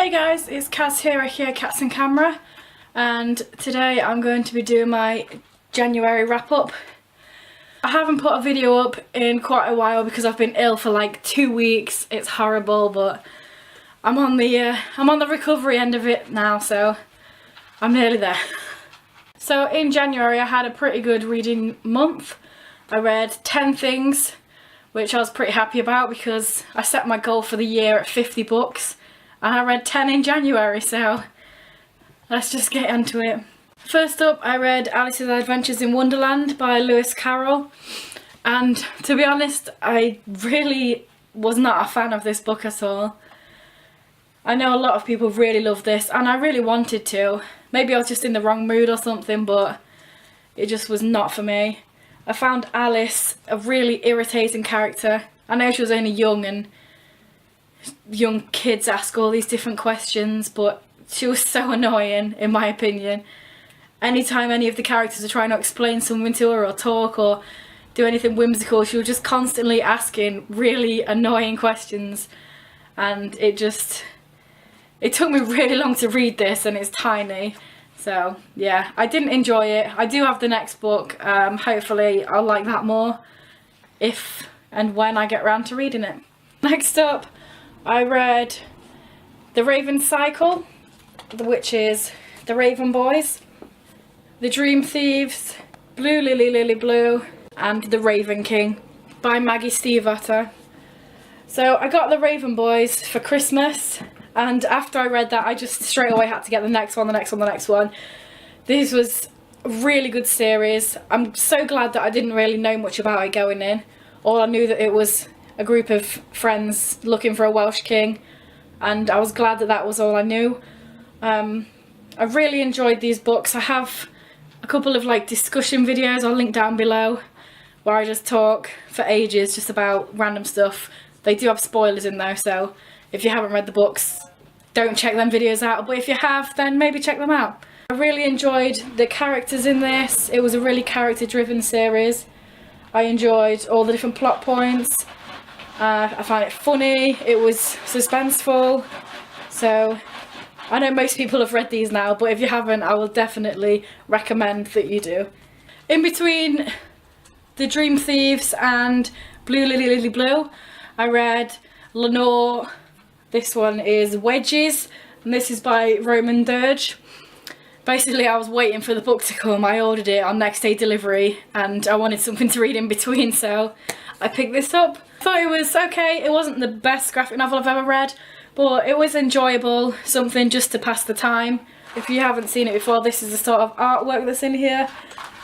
Hey guys, it's Kaz here at Here Cats and Camera, and today I'm going to be doing my January wrap up. I haven't put a video up in quite a while because I've been ill for like 2 weeks. It's horrible, but I'm on the recovery end of it now, so I'm nearly there. So in January I had a pretty good reading month. I read 10 things, which I was pretty happy about because I set my goal for the year at 50 books. And I read 10 in January, so let's just get into it. First up, I read Alice's Adventures in Wonderland by Lewis Carroll. And to be honest, I really was not a fan of this book at all. I know a lot of people really love this, and I really wanted to. Maybe I was just in the wrong mood or something, but it just was not for me. I found Alice a really irritating character. I know she was only young and young kids ask all these different questions, but she was so annoying in my opinion. Anytime any of the characters are trying to explain something to her or talk or do anything whimsical, she was just constantly asking really annoying questions, and it took me really long to read this, and it's tiny. So yeah, I didn't enjoy it. I do have the next book. Hopefully I'll like that more if and when I get around to reading it. Next up, I read The Raven Cycle, which is The Raven Boys, The Dream Thieves, Blue Lily Lily Blue, and The Raven King by Maggie Stiefvater. So I got The Raven Boys for Christmas, and after I read that I just straight away had to get the next one. This was a really good series. I'm so glad that I didn't really know much about it going in. All I knew that it was a group of friends looking for a Welsh king, and I was glad that that was all I knew. I really enjoyed these books. I have a couple of like discussion videos I'll link down below where I just talk for ages just about random stuff. They do have spoilers in there, so if you haven't read the books, don't check them videos out, but if you have, then maybe check them out. I really enjoyed the characters in this. It was a really character driven series. I enjoyed all the different plot points. I found it funny, it was suspenseful, so I know most people have read these now, but if you haven't, I will definitely recommend that you do. In between The Dream Thieves and Blue Lily Lily Blue, I read Lenore. This one is Wedges, and this is by Roman Dirge. Basically, I was waiting for the book to come. I ordered it on next day delivery, and I wanted something to read in between, so I picked this up. I thought it was okay. It wasn't the best graphic novel I've ever read, but it was enjoyable, something just to pass the time. If you haven't seen it before, this is the sort of artwork that's in here.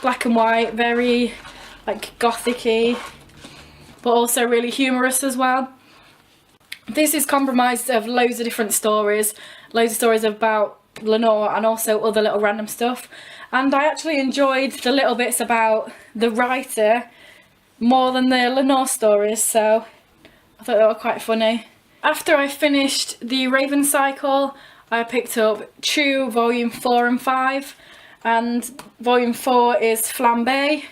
Black and white, very like gothic-y, but also really humorous as well. This is comprised of loads of different stories, loads of stories about Lenore and also other little random stuff, and I actually enjoyed the little bits about the writer more than the Lenore stories, so I thought they were quite funny. After I finished The Raven Cycle, I picked up Chew Volume 4 and 5, and Volume 4 is Flambe,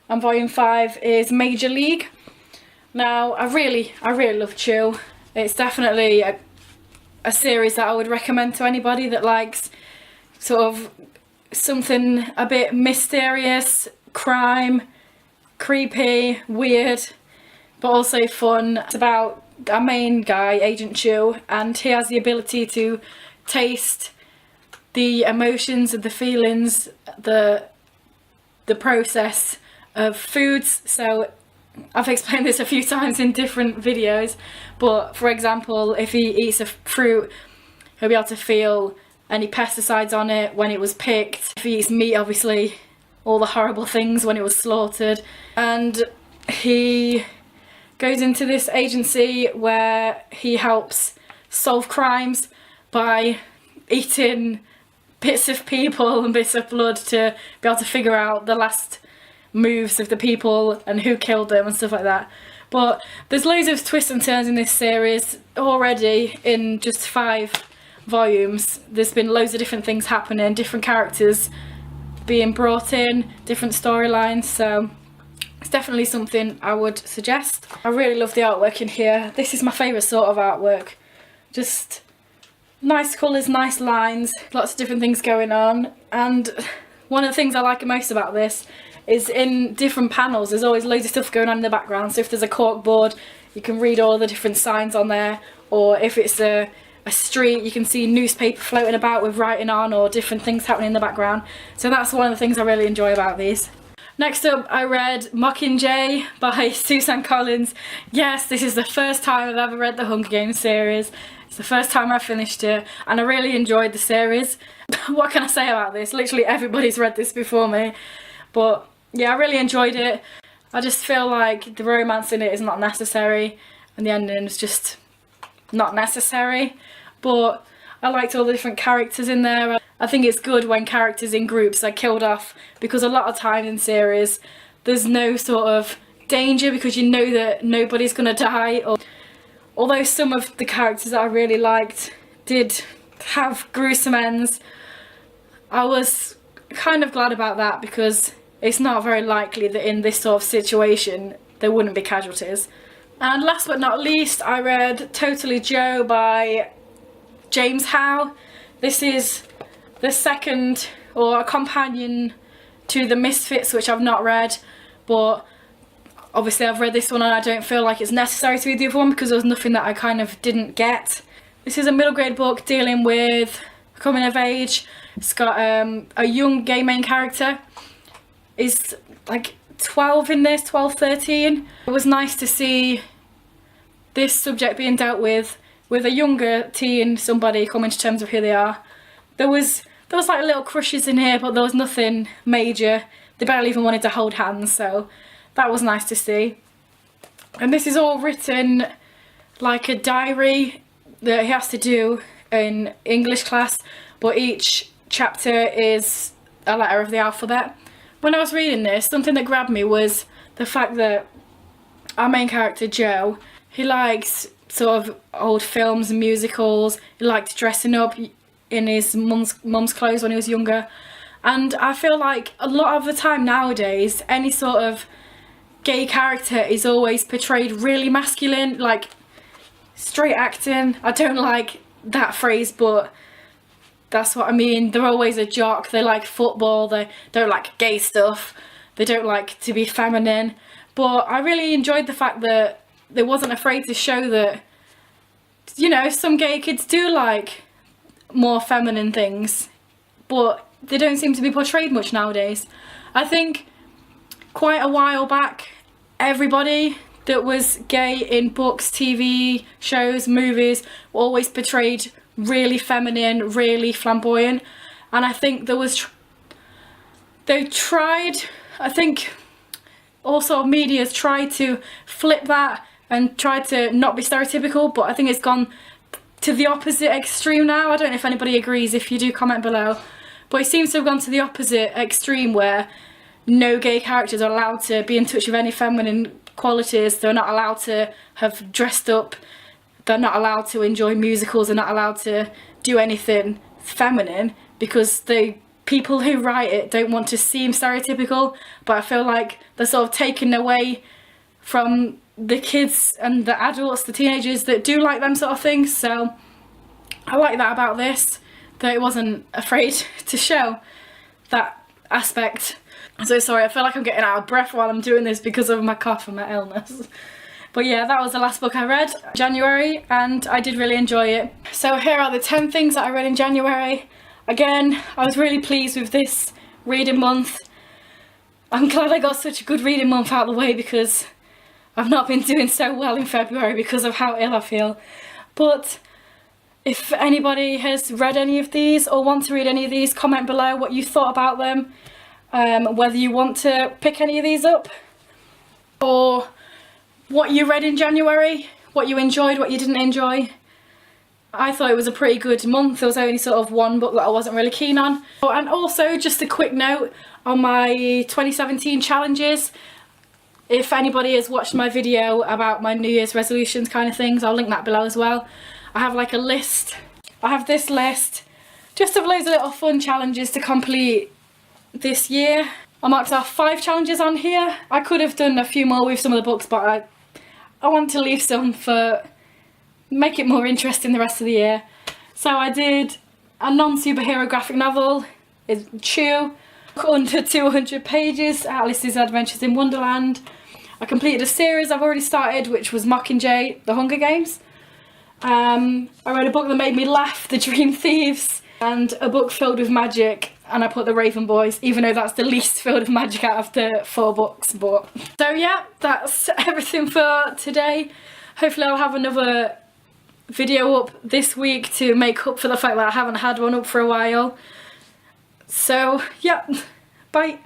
and Volume 5 is Major League. Now, I really love Chew. It's definitely a series that I would recommend to anybody that likes sort of something a bit mysterious, crime, creepy, weird, but also fun. It's about our main guy, Agent Chew, and he has the ability to taste the emotions and the feelings, the process of foods. So I've explained this a few times in different videos, but for example, if he eats a fruit, he'll be able to feel any pesticides on it when it was picked. If he eats meat, obviously all the horrible things when it was slaughtered. And he goes into this agency where he helps solve crimes by eating bits of people and bits of blood to be able to figure out the last moves of the people and who killed them and stuff like that. But there's loads of twists and turns in this series already. In just 5 volumes there's been loads of different things happening, different characters being brought in, different storylines, so it's definitely something I would suggest. I really love the artwork in here. This is my favourite sort of artwork. Just nice colours, nice lines, lots of different things going on. And one of the things I like most about this is in different panels there's always loads of stuff going on in the background. So if there's a cork board, you can read all the different signs on there, or if it's a street, you can see newspaper floating about with writing on, or different things happening in the background. So that's one of the things I really enjoy about these. Next up, I read Mockingjay by Suzanne Collins. Yes, this is the first time I've ever read the Hunger Games series. It's the first time I finished it, and I really enjoyed the series. What can I say about this? Literally everybody's read this before me. But yeah, I really enjoyed it. I just feel like the romance in it is not necessary, and the ending is just not necessary. But I liked all the different characters in there. I think it's good when characters in groups are killed off, because a lot of times in series there's no sort of danger because you know that nobody's gonna die. Or although some of the characters that I really liked did have gruesome ends, I was kind of glad about that, because it's not very likely that in this sort of situation there wouldn't be casualties. And last but not least, I read Totally Joe by James Howe. This is the second, or a companion to The Misfits, which I've not read, but obviously I've read this one and I don't feel like it's necessary to read the other one because there was nothing that I kind of didn't get. This is a middle grade book dealing with coming of age. It's got a young gay main character. He's like 12 in this, 12, 13. It was nice to see this subject being dealt with a younger teen, somebody coming to terms with who they are. There was like little crushes in here, but there was nothing major. They barely even wanted to hold hands, so that was nice to see. And this is all written like a diary that he has to do in English class, but each chapter is a letter of the alphabet. When I was reading this, something that grabbed me was the fact that our main character Joe, he likes sort of old films and musicals. He liked dressing up in his mum's clothes when he was younger. And I feel like a lot of the time nowadays, any sort of gay character is always portrayed really masculine, like straight acting. I don't like that phrase, but that's what I mean. They're always a jock, they like football, they don't like gay stuff, they don't like to be feminine. But I really enjoyed the fact that they wasn't afraid to show that, you know, some gay kids do like more feminine things, but they don't seem to be portrayed much nowadays. I think quite a while back, everybody that was gay in books, TV shows, movies were always portrayed really feminine, really flamboyant. And I think they tried, I think also media's tried to flip that and tried to not be stereotypical, but I think it's gone to the opposite extreme now. I don't know if anybody agrees. If you do, comment below. But it seems to have gone to the opposite extreme, where no gay characters are allowed to be in touch with any feminine qualities. They're not allowed to have dressed up. They're not allowed to enjoy musicals. They're not allowed to do anything feminine, because the people who write it don't want to seem stereotypical. But I feel like they're sort of taken away from the kids and the adults, the teenagers that do like them sort of things. So I like that about this, that it wasn't afraid to show that aspect. I'm so sorry, I feel like I'm getting out of breath while I'm doing this because of my cough and my illness. But yeah, that was the last book I read in January, and I did really enjoy it. So here are the 10 things that I read in January. Again, I was really pleased with this reading month. I'm glad I got such a good reading month out of the way, because I've not been doing so well in February because of how ill I feel. But if anybody has read any of these or want to read any of these, comment below what you thought about them. Whether you want to pick any of these up, or what you read in January, what you enjoyed, what you didn't enjoy. I thought it was a pretty good month. There was only sort of one book that I wasn't really keen on. And also, just a quick note on my 2017 challenges. If anybody has watched my video about my New Year's resolutions kind of things, I'll link that below as well. I have like a list. I have this list just of loads of little fun challenges to complete this year. I marked off 5 challenges on here. I could have done a few more with some of the books, but I want to leave some for make it more interesting the rest of the year. So I did a non-superhero graphic novel, it's Chew, under 200 pages, Alice's Adventures in Wonderland. I completed a series I've already started, which was Mockingjay, The Hunger Games. I read a book that made me laugh, The Dream Thieves, and a book filled with magic, and I put The Raven Boys, even though that's the least filled with magic out of the 4 books. But so yeah, that's everything for today. Hopefully I'll have another video up this week to make up for the fact that I haven't had one up for a while. So yeah, bye.